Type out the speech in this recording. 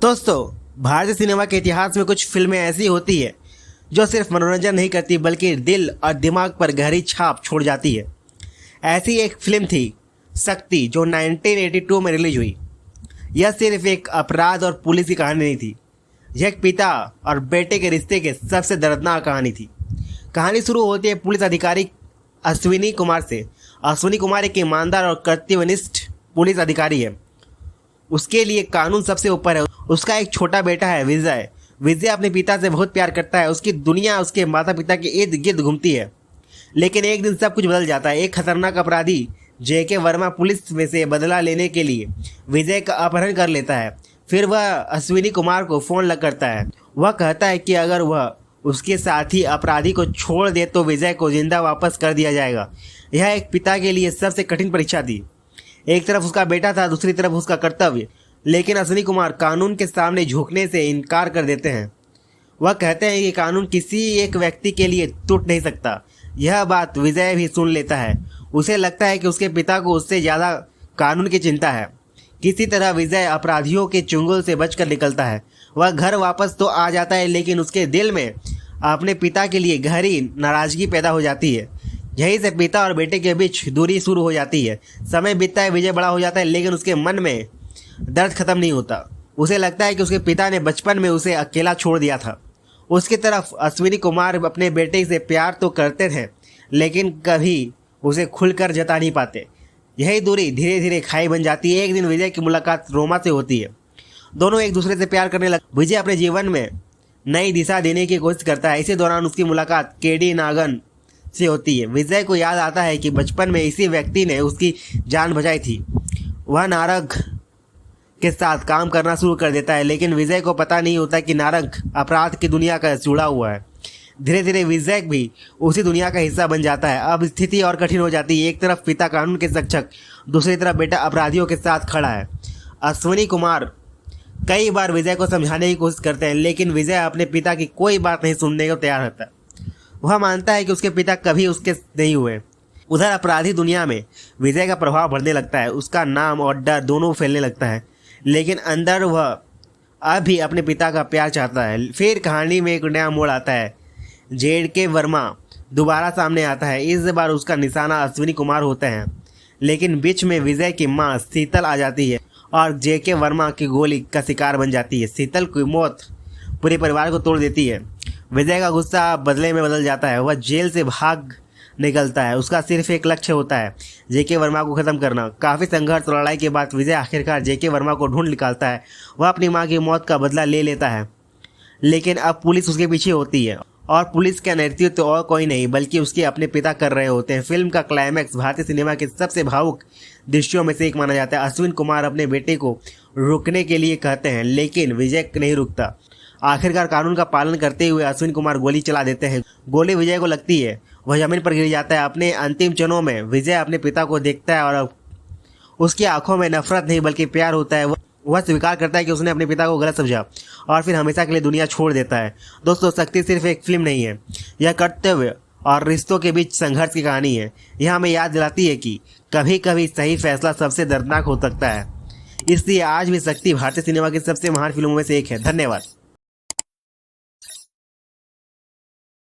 दोस्तों, भारतीय सिनेमा के इतिहास में कुछ फिल्में ऐसी होती है जो सिर्फ मनोरंजन नहीं करती बल्कि दिल और दिमाग पर गहरी छाप छोड़ जाती है। ऐसी एक फिल्म थी शक्ति, जो 1982 में रिलीज हुई। यह सिर्फ एक अपराध और पुलिस की कहानी नहीं थी, यह एक पिता और बेटे के रिश्ते के सबसे दर्दनाक कहानी थी। कहानी शुरू होती है पुलिस अधिकारी अश्विनी कुमार से। अश्विनी कुमार एक ईमानदार और कर्तव्यनिष्ठ पुलिस अधिकारी है। उसके लिए कानून सबसे ऊपर है। उसका एक छोटा बेटा है विजय। विजय अपने पिता से बहुत प्यार करता है। उसकी दुनिया उसके माता पिता के इर्द गिर्द घूमती है। लेकिन एक दिन सब कुछ बदल जाता है। एक खतरनाक अपराधी जेके वर्मा पुलिस में से बदला लेने के लिए विजय का अपहरण कर लेता है। फिर वह अश्विनी कुमार को फ़ोन करता है। वह कहता है कि अगर वह उसके साथी अपराधी को छोड़ दे तो विजय को जिंदा वापस कर दिया जाएगा। यह एक पिता के लिए सबसे कठिन परीक्षा थी। एक तरफ उसका बेटा था, दूसरी तरफ उसका कर्तव्य। लेकिन अश्विनी कुमार कानून के सामने झुकने से इनकार कर देते हैं। वह कहते हैं कि कानून किसी एक व्यक्ति के लिए टूट नहीं सकता। यह बात विजय भी सुन लेता है। उसे लगता है कि उसके पिता को उससे ज़्यादा कानून की चिंता है। किसी तरह विजय अपराधियों के चुंगल से बचकर निकलता है। वह घर वापस तो आ जाता है, लेकिन उसके दिल में अपने पिता के लिए गहरी नाराज़गी पैदा हो जाती है। यहीं से पिता और बेटे के बीच दूरी शुरू हो जाती है। समय बीतता है, विजय बड़ा हो जाता है, लेकिन उसके मन में दर्द खत्म नहीं होता। उसे लगता है कि उसके पिता ने बचपन में उसे अकेला छोड़ दिया था। उसकी तरफ अश्विनी कुमार अपने बेटे से प्यार तो करते थे, लेकिन कभी उसे खुलकर जता नहीं पाते। यही दूरी धीरे धीरे खाई बन जाती है। एक दिन विजय की मुलाकात रोमा से होती है। दोनों एक दूसरे से प्यार करने लगे। विजय अपने जीवन में नई दिशा देने की कोशिश करता है। इसी दौरान उसकी मुलाकात केडी नागन से होती है। विजय को याद आता है कि बचपन में इसी व्यक्ति ने उसकी जान बचाई थी। वह नारंग के साथ काम करना शुरू कर देता है, लेकिन विजय को पता नहीं होता कि नारंग अपराध की दुनिया का जुड़ा हुआ है। धीरे धीरे विजय भी उसी दुनिया का हिस्सा बन जाता है। अब स्थिति और कठिन हो जाती है। एक तरफ पिता कानून के रक्षक, दूसरी तरफ बेटा अपराधियों के साथ खड़ा है। अश्विनी कुमार कई बार विजय को समझाने की कोशिश करते हैं, लेकिन विजय अपने पिता की कोई बात नहीं सुनने को तैयार होता। वह मानता है कि उसके पिता कभी उसके नहीं हुए। उधर अपराधी दुनिया में विजय का प्रभाव बढ़ने लगता है। उसका नाम और डर दोनों फैलने लगता है, लेकिन अंदर वह अब भी अपने पिता का प्यार चाहता है। फिर कहानी में एक नया मोड़ आता है। जेके वर्मा दोबारा सामने आता है। इस बार उसका निशाना अश्विनी कुमार होते हैं, लेकिन बीच में विजय की माँ शीतल आ जाती है और जेके वर्मा की गोली का शिकार बन जाती है। शीतल की मौत पूरे परिवार को तोड़ देती है। विजय का गुस्सा बदले में बदल जाता है। वह जेल से भाग निकलता है। उसका सिर्फ एक लक्ष्य होता है, जेके वर्मा को ख़त्म करना। काफ़ी संघर्ष और लड़ाई के बाद विजय आखिरकार जेके वर्मा को ढूंढ निकालता है। वह अपनी मां की मौत का बदला ले लेता है, लेकिन अब पुलिस उसके पीछे होती है और पुलिस का नेतृत्व तो और कोई नहीं बल्कि उसके अपने पिता कर रहे होते हैं। फिल्म का क्लाइमैक्स भारतीय सिनेमा के सबसे भावुक दृश्यों में से एक माना जाता है। अश्विनी कुमार अपने बेटे को रुकने के लिए कहते हैं, लेकिन विजय नहीं रुकता। आखिरकार कानून का पालन करते हुए अश्विनी कुमार गोली चला देते हैं। गोली विजय को लगती है, वह जमीन पर गिर जाता है। अपने अंतिम क्षणों में विजय अपने पिता को देखता है और उसकी आंखों में नफरत नहीं बल्कि प्यार होता है। वह स्वीकार करता है कि उसने अपने पिता को गलत समझा और फिर हमेशा के लिए दुनिया छोड़ देता है। दोस्तों, शक्ति सिर्फ एक फिल्म नहीं है, यह कर्तव्य और रिश्तों के बीच संघर्ष की कहानी है। यह हमें याद दिलाती है कि कभी कभी सही फैसला सबसे दर्दनाक हो सकता है। इसलिए आज भी शक्ति भारतीय सिनेमा की सबसे महान फिल्मों में से एक है। धन्यवाद।